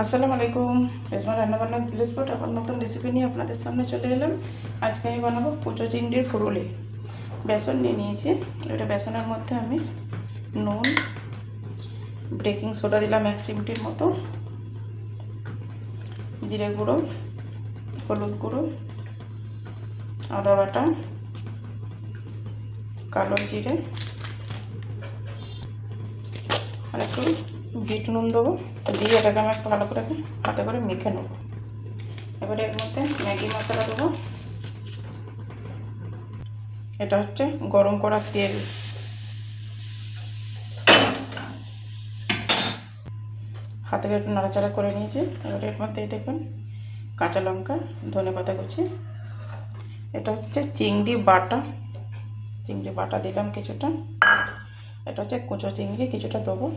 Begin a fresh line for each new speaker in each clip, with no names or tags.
আসসালামু আলাইকুম। রেশমা রান্নাবান্না ভিলেজ ফুড আবার নতুন রেসিপি নিয়ে আপনাদের সামনে চলে এলাম। আজকে আমি বানাবো কুচো চিংড়ির ফুরুলি। বেসন নিয়ে নিয়েছি। এটা বেসনের মধ্যে আমি নুন, বেকিং সোডা দিলাম 1 চিমটির মতো, জিরে গুঁড়ো, হলুদ গুঁড়ো, আদা বাটা, কালো জিরে আর একটু বিট নুন দেবো। দিয়ে এটাকে আমি একটু ভালো করে হাতে করে মেখে নেবো। এবারে এর মধ্যে ম্যাগি মশলা দেবো। এটা হচ্ছে গরম করা তেল। হাতে একটু নাড়াচাড়া করে নিয়েছি। এবারে এর মধ্যে দেখুন কাঁচা লঙ্কা, ধনেপাতা কুচি। এটা হচ্ছে চিংড়ি বাটা দিলাম কিছুটা। এটা হচ্ছে কুচো চিংড়ি কিছুটা দেবো।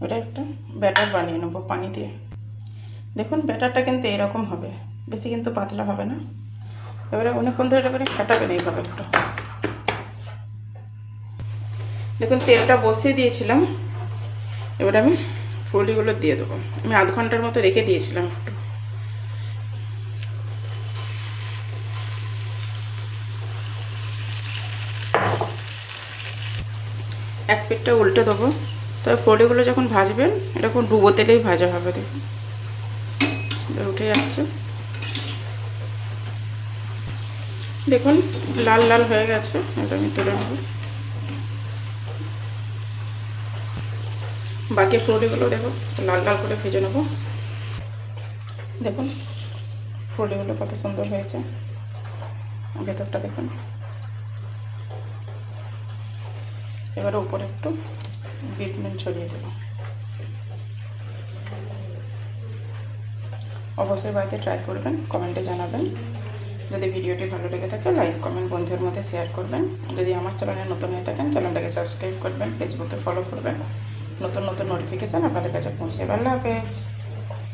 এটা একটা ব্যাটার বানিয়ে নেবো পানি দিয়ে। দেখুন ব্যাটারটা কিন্তু এরকম হবে, বেশি কিন্তু পাতলা হবে না। এবারে অনেকক্ষণ ধরে এটা করে ফাটাবেন এইভাবে একটু। দেখুন তেলটা বসিয়ে দিয়েছিলাম। এবারে আমি ফুলগুলো দিয়ে দেবো। আমি আধ ঘন্টার মতো রেখে দিয়েছিলাম একটু। এক পিঠটা উল্টে দেবো। তবে ফুলগুলো যখন ভাজবেন এরকম ডুবো তেলেই ভাজা হবে। দেখুন সুন্দর উঠে যাচ্ছে। দেখুন লাল লাল হয়ে গেছে। এটা আমি তুলে নেব। বাকি ফুলগুলো দেখো লাল লাল করে ভেজে নেব। দেখুন ফুলগুলো কত সুন্দর হয়েছে। ভেতরটা দেখুন। এবারে উপরে একটু বিট নুন ছড়িয়ে দেব। অবশ্যই বাড়িতে ট্রাই করবেন, কমেন্টে জানাবেন। যদি ভিডিওটি ভালো লেগে থাকে লাইক কমেন্ট বন্ধুদের মধ্যে শেয়ার করবেন। যদি আমার চ্যানেলে নতুন হয়ে থাকেন চ্যানেলটাকে সাবস্ক্রাইব করবেন, ফেসবুকে ফলো করবেন। নতুন নতুন নোটিফিকেশান আপনাদের কাছে পৌঁছে যাবে। আল্লাহ হাফেজ।